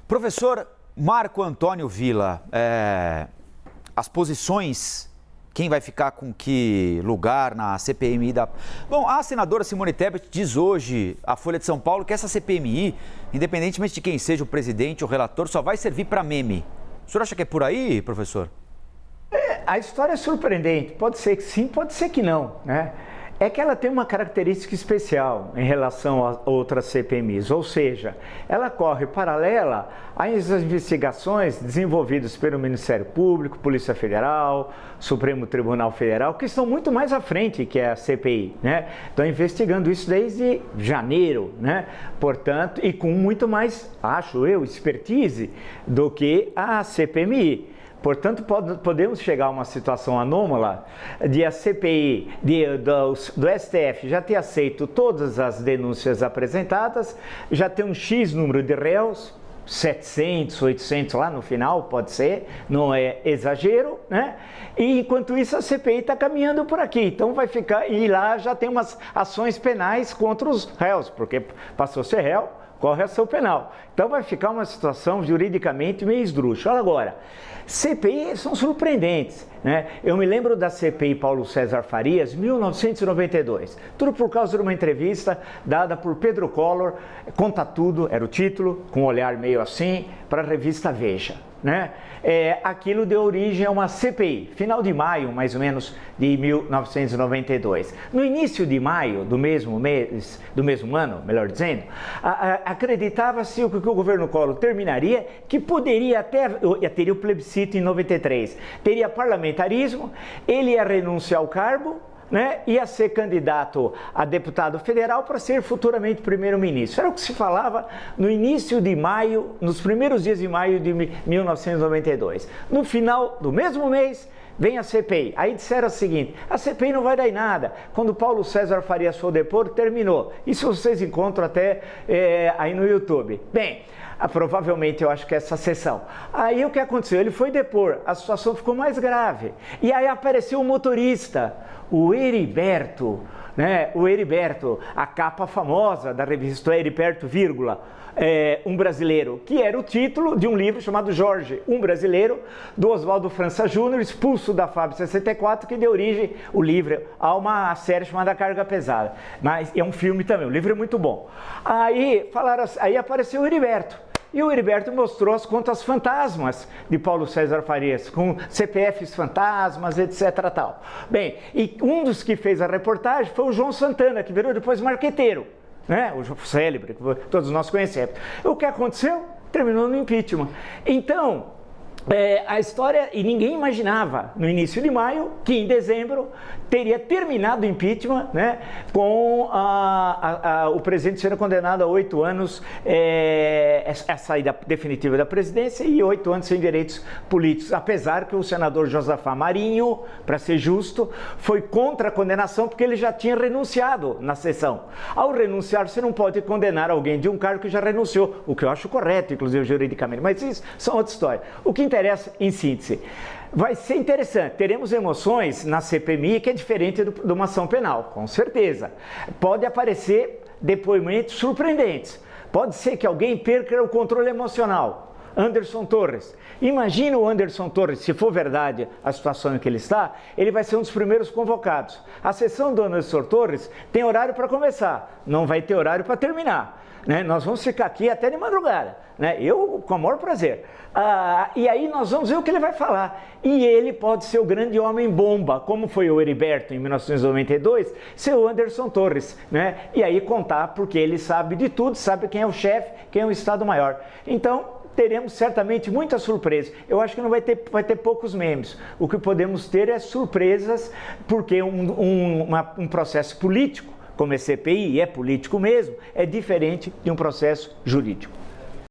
Professor Marco Antônio Villa, as posições, quem vai ficar com que lugar na CPMI da... Bom, a senadora Simone Tebet diz hoje à Folha de São Paulo que essa CPMI, independentemente de quem seja o presidente ou o relator, só vai servir para meme. O senhor acha que é por aí, professor? A história é surpreendente. Pode ser que sim, pode ser que não, né? É que ela tem uma característica especial em relação a outras CPMIs, ou seja, ela corre paralela às investigações desenvolvidas pelo Ministério Público, Polícia Federal, Supremo Tribunal Federal, que estão muito mais à frente que a CPI, né? Estão investigando isso desde janeiro, né? Portanto, e com muito mais, acho eu, expertise do que a CPMI. Portanto, podemos chegar a uma situação anômala de a CPI do STF já ter aceito todas as denúncias apresentadas, já ter um X número de réus, 700, 800 lá no final, pode ser, não é exagero, né? E enquanto isso a CPI está caminhando por aqui, então vai ficar, e lá já tem umas ações penais contra os réus, porque passou a ser réu, corre ação penal. Então vai ficar uma situação juridicamente meio esdrúxula. Agora, CPI são surpreendentes, né? Eu me lembro da CPI Paulo César Farias, 1992. Tudo por causa de uma entrevista dada por Pedro Collor, Conta Tudo, era o título, com um olhar meio assim, para a revista Veja, né? Aquilo deu origem a uma CPI, final de maio, mais ou menos, de 1992. No início de maio do mesmo mês, do mesmo ano, melhor dizendo, acreditava-se que o governo Collor terminaria, que poderia até, teria o plebiscito em 93, teria parlamentarismo, ele ia renunciar ao cargo, né, ia ser candidato a deputado federal para ser futuramente primeiro-ministro. Era o que se falava no início de maio, nos primeiros dias de maio de 1992. No final do mesmo mês, vem a CPI. Aí disseram o seguinte: a CPI não vai dar em nada. Quando Paulo César Farias for depor, terminou. Isso vocês encontram até aí no YouTube. Bem, provavelmente eu acho que essa sessão. Aí o que aconteceu? Ele foi depor, a situação ficou mais grave. E aí apareceu o motorista, o Heriberto, né? O Heriberto, a capa famosa da revista Heriberto, um brasileiro, que era o título de um livro chamado Jorge, um brasileiro, do Oswaldo França Júnior, expulso da FAB 64, que deu origem, o livro, a uma série chamada Carga Pesada. Mas é um filme também, o livro é muito bom. Aí apareceu o Heriberto. E o Heriberto mostrou as contas fantasmas de Paulo César Farias, com CPFs fantasmas, etc. Tal. Bem, e um dos que fez a reportagem foi o João Santana, que virou depois marqueteiro, né? O célebre, que todos nós conhecemos. O que aconteceu? Terminou no impeachment. Então, a história, e ninguém imaginava no início de maio que em dezembro teria terminado o impeachment, né, com o presidente sendo condenado a 8 anos, a saída definitiva da presidência, e 8 anos sem direitos políticos, apesar que o senador Josafá Marinho, para ser justo, foi contra a condenação porque ele já tinha renunciado na sessão. Ao renunciar, você não pode condenar alguém de um cargo que já renunciou, o que eu acho correto, inclusive juridicamente, mas isso são outra história. O que interessa, em síntese, vai ser interessante, teremos emoções na CPMI que é diferente de uma ação penal, com certeza. Pode aparecer depoimentos surpreendentes, pode ser que alguém perca o controle emocional. Anderson Torres, imagina o Anderson Torres, se for verdade a situação em que ele está, ele vai ser um dos primeiros convocados. A sessão do Anderson Torres tem horário para começar, não vai ter horário para terminar, né? Nós vamos ficar aqui até de madrugada, né? Eu com o maior prazer. E aí nós vamos ver o que ele vai falar. E ele pode ser o grande homem bomba, como foi o Heriberto em 1992, ser o Anderson Torres, né? E aí contar, porque ele sabe de tudo, sabe quem é o chefe, quem é o Estado-Maior. Então, teremos certamente muitas surpresas. Eu acho que não vai ter poucos memes. O que podemos ter é surpresas, porque um processo político, como é CPI, é político mesmo, é diferente de um processo jurídico.